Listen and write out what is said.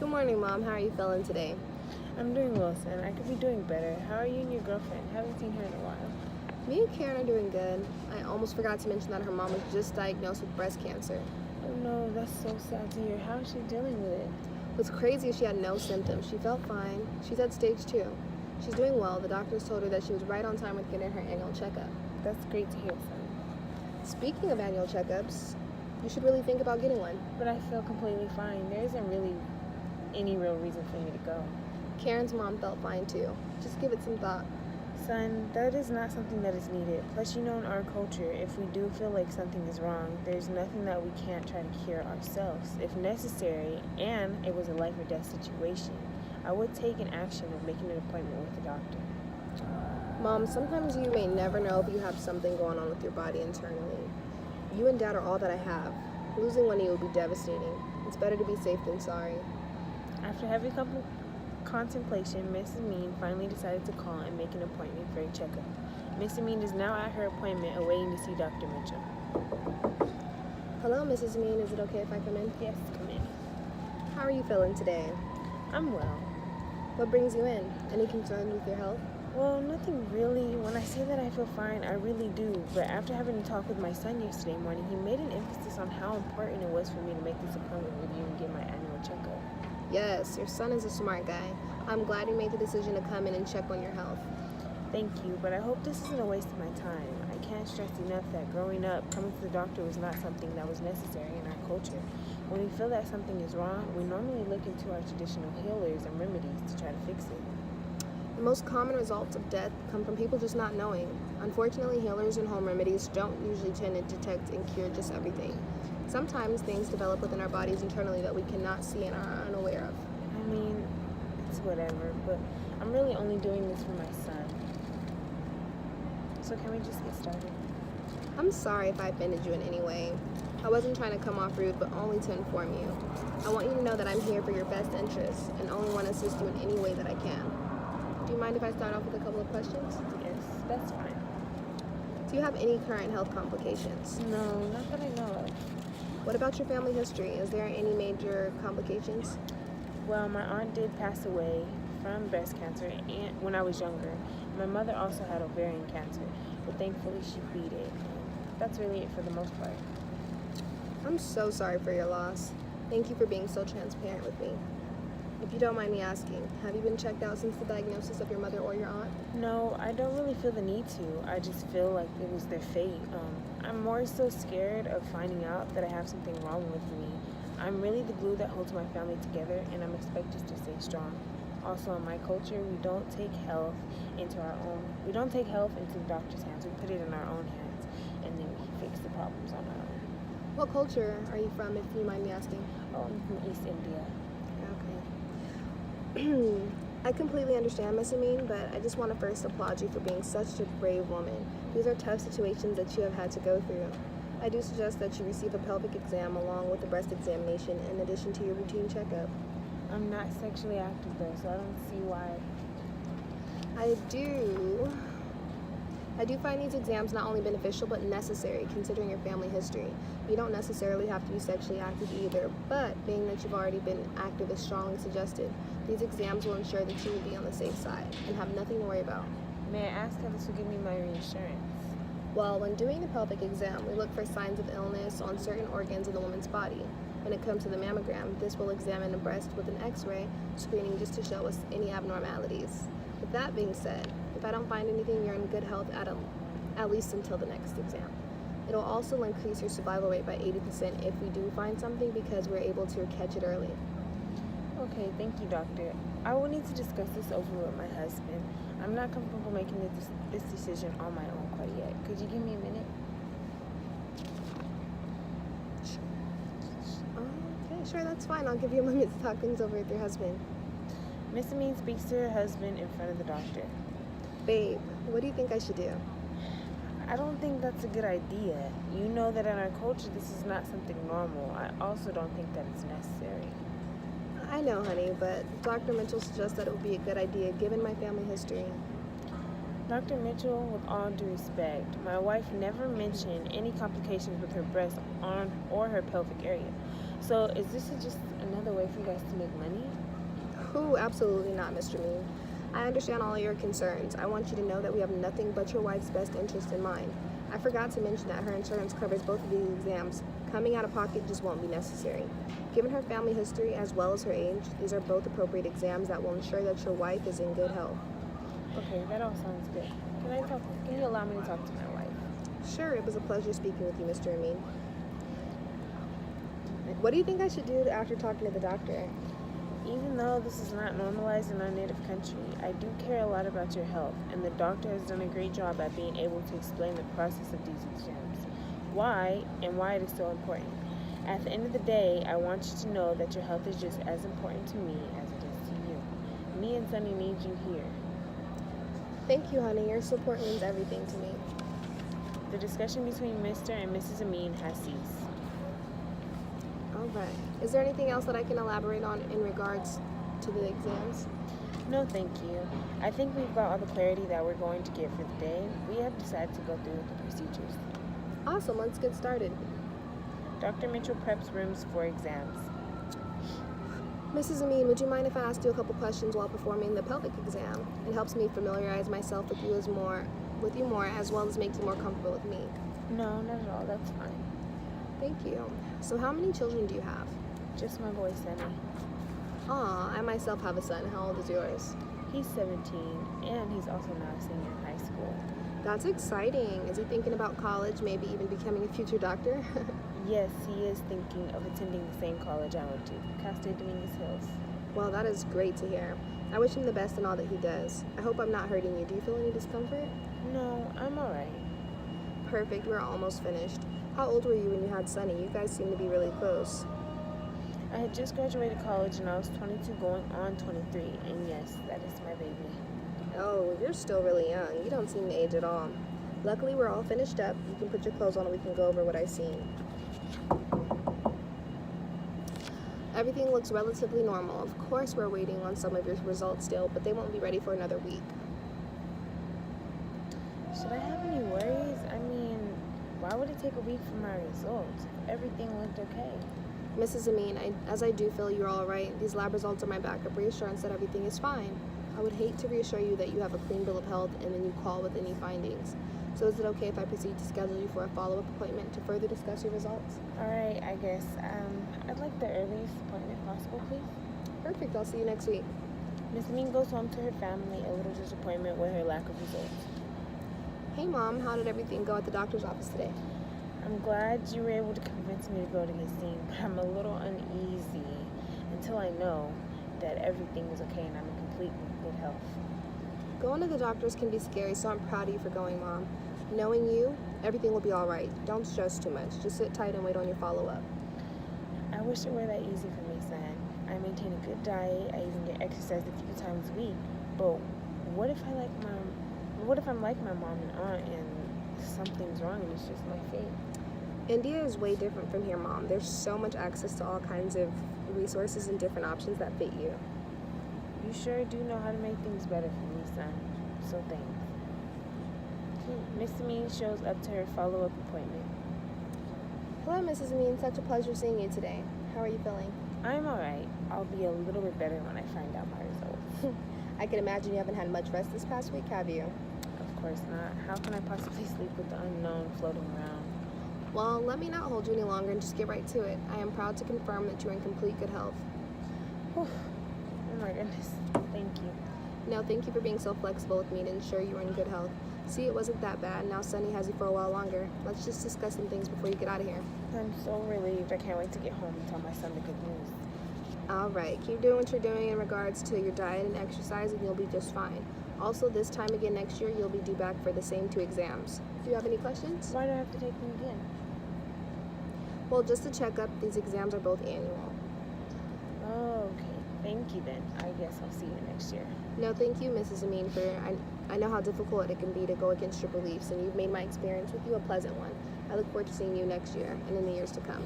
Good morning, Mom. How are you feeling today? I'm doing well, son. I could be doing better. How are you and your girlfriend? Haven't seen her in a while. Me and Karen are doing good. I almost forgot to mention that her mom was just diagnosed with breast cancer. Oh no, that's so sad to hear. How is she dealing with it? What's crazy is she had no symptoms. She felt fine. She's at stage 2. She's doing well. The doctors told her that she was right on time with getting her annual checkup. That's great to hear, son. Speaking of annual checkups, you should really think about getting one. But I feel completely fine. There isn't really any real reason for me to go. Karen's mom felt fine too. Just give it some thought. Son, that is not something that is needed. Plus, in our culture, if we do feel like something is wrong, there's nothing that we can't try to cure ourselves, if necessary, and it was a life or death situation. I would take an action of making an appointment with the doctor. Mom, sometimes you may never know if you have something going on with your body internally. You and Dad are all that I have. Losing one of you would be devastating. It's better to be safe than sorry. After heavy contemplation, Mrs. Mean finally decided to call and make an appointment for a checkup. Mrs. Mean is now at her appointment awaiting to see Dr. Mitchell. Hello, Mrs. Mean. Is it okay if I come in? Yes, come in. How are you feeling today? I'm well. What brings you in? Any concerns with your health? Well, nothing really. When I say that I feel fine, I really do. But after having a talk with my son yesterday morning, he made an emphasis on how important it was for me to make this appointment with you and get my annual checkup. Yes, your son is a smart guy. I'm glad you made the decision to come in and check on your health. Thank you, but I hope this isn't a waste of my time. I can't stress enough that growing up, coming to the doctor was not something that was necessary in our culture. When we feel that something is wrong, we normally look into our traditional healers and remedies to try to fix it. The most common results of death come from people just not knowing. Unfortunately, healers and home remedies don't usually tend to detect and cure just everything. Sometimes things develop within our bodies internally that we cannot see and are unaware of. I mean, it's whatever, but I'm really only doing this for my son. So can we just get started? I'm sorry if I offended you in any way. I wasn't trying to come off rude, but only to inform you. I want you to know that I'm here for your best interests and only want to assist you in any way that I can. Do you mind if I start off with a couple of questions? Yes, that's fine. Do you have any current health complications? No, not that I know of. What about your family history? Is there any major complications? Well, my aunt did pass away from breast cancer when I was younger. My mother also had ovarian cancer, but thankfully she beat it. That's really it for the most part. I'm so sorry for your loss. Thank you for being so transparent with me. If you don't mind me asking, have you been checked out since the diagnosis of your mother or your aunt? No, I don't really feel the need to. I just feel like it was their fate. I'm more so scared of finding out that I have something wrong with me. I'm really the glue that holds my family together, and I'm expected to stay strong. Also, in my culture, we don't take health into the doctor's hands. We put it in our own hands, and then we fix the problems on our own. What culture are you from, if you mind me asking? Oh, I'm from East India. Okay. I completely understand, Miss Amin, but I just want to first applaud you for being such a brave woman. These are tough situations that you have had to go through. I do suggest that you receive a pelvic exam along with a breast examination in addition to your routine checkup. I'm not sexually active though, so I don't see why. I do find these exams not only beneficial but necessary considering your family history. You don't necessarily have to be sexually active either, but being that you've already been active is strongly suggested. These exams will ensure that you will be on the safe side and have nothing to worry about. May I ask how this will give me my reinsurance? Well, when doing the pelvic exam, we look for signs of illness on certain organs in the woman's body. When it comes to the mammogram, this will examine the breast with an x-ray screening just to show us any abnormalities. With that being said, if I don't find anything, you're in good health at least until the next exam. It'll also increase your survival rate by 80% if we do find something because we're able to catch it early. Okay, thank you, doctor. I will need to discuss this over with my husband. I'm not comfortable making this decision on my own quite yet. Could you give me a minute? Okay, sure, that's fine. I'll give you a moment to talk things over with your husband. Miss Amin speaks to her husband in front of the doctor. Babe, what do you think I should do? I don't think that's a good idea. You know that in our culture, this is not something normal. I also don't think that it's necessary. I know, honey, but Dr. Mitchell suggests that it would be a good idea given my family history. Dr. Mitchell, with all due respect, my wife never mentioned any complications with her breast or her pelvic area. So is this just another way for you guys to make money? Who? Absolutely not, Mr. Mean. I understand all your concerns. I want you to know that we have nothing but your wife's best interest in mind. I forgot to mention that her insurance covers both of these exams. Coming out of pocket just won't be necessary. Given her family history as well as her age, these are both appropriate exams that will ensure that your wife is in good health. Okay, that all sounds good. Can you allow me to talk to my wife? Sure, it was a pleasure speaking with you, Mr. Amin. What do you think I should do after talking to the doctor? Even though this is not normalized in our native country, I do care a lot about your health, and the doctor has done a great job at being able to explain the process of these exams, why it is so important. At the end of the day, I want you to know that your health is just as important to me as it is to you. Me and Sunny need you here. Thank you, honey. Your support means everything to me. The discussion between Mr. and Mrs. Amin has ceased. All right. Is there anything else that I can elaborate on in regards to the exams? No, thank you. I think we've got all the clarity that we're going to get for the day. We have decided to go through with the procedures. Awesome. Let's get started. Dr. Mitchell preps rooms for exams. Mrs. Amin, would you mind if I asked you a couple questions while performing the pelvic exam? It helps me familiarize myself with you more, as well as makes you more comfortable with me. No, not at all. That's fine. Thank you. So how many children do you have? Just my boy, Sunny. Aw, I myself have a son. How old is yours? He's 17, and he's also now a senior in high school. That's exciting. Is he thinking about college, maybe even becoming a future doctor? Yes, he is thinking of attending the same college I went to, Cal State Dominguez Hills. Well, that is great to hear. I wish him the best in all that he does. I hope I'm not hurting you. Do you feel any discomfort? No, I'm all right. Perfect. We're almost finished. How old were you when you had Sunny? You guys seem to be really close. I had just graduated college, and I was 22 going on 23, and yes, that is my baby. Oh, you're still really young. You don't seem to age at all. Luckily, we're all finished up. You can put your clothes on and we can go over what I've seen. Everything looks relatively normal. Of course, we're waiting on some of your results still, but they won't be ready for another week. Should I have any worries? I mean, why would it take a week for my results? Everything looked okay. Mrs. Amin, as I do feel you're all right, these lab results are my backup reassurance that everything is fine. I would hate to reassure you that you have a clean bill of health and then you call with any findings. So is it okay if I proceed to schedule you for a follow-up appointment to further discuss your results? All right, I guess. I'd like the earliest appointment possible, please. Perfect. I'll see you next week. Miss Amin goes home to her family, a little disappointment with her lack of results. Hey, Mom. How did everything go at the doctor's office today? I'm glad you were able to convince me to go to get seen, but I'm a little uneasy until I know that everything is okay and I'm in complete good health. Going to the doctors can be scary, so I'm proud of you for going, Mom. Knowing you, everything will be all right. Don't stress too much. Just sit tight and wait on your follow-up. I wish it were that easy for me, son. I maintain a good diet. I even get exercise a few times a week. But what if I'm like my mom and aunt and something's wrong and it's just my fate? India is way different from here, Mom. There's so much access to all kinds of resources and different options that fit you. You sure do know how to make things better for me, son. So thanks. Miss Amin shows up to her follow-up appointment. Hello, Mrs. Amin. Such a pleasure seeing you today. How are you feeling? I'm all right. I'll be a little bit better when I find out my results. I can imagine you haven't had much rest this past week, have you? Of course not. How can I possibly sleep with the unknown floating around? Well, let me not hold you any longer and just get right to it. I am proud to confirm that you're in complete good health. Whew. Oh my goodness. Thank you. No, thank you for being so flexible with me to ensure you were in good health. See, it wasn't that bad. Now Sunny has you for a while longer. Let's just discuss some things before you get out of here. I'm so relieved. I can't wait to get home and tell my son the good news. All right, keep doing what you're doing in regards to your diet and exercise and you'll be just fine. Also, this time again next year, you'll be due back for the same 2 exams. Do you have any questions? Why do I have to take them again? Well, just to check up, these exams are both annual. Oh, okay. Thank you then. I guess I'll see you next year. No, thank you, Mrs. Amin, I know how difficult it can be to go against your beliefs, and you've made my experience with you a pleasant one. I look forward to seeing you next year and in the years to come.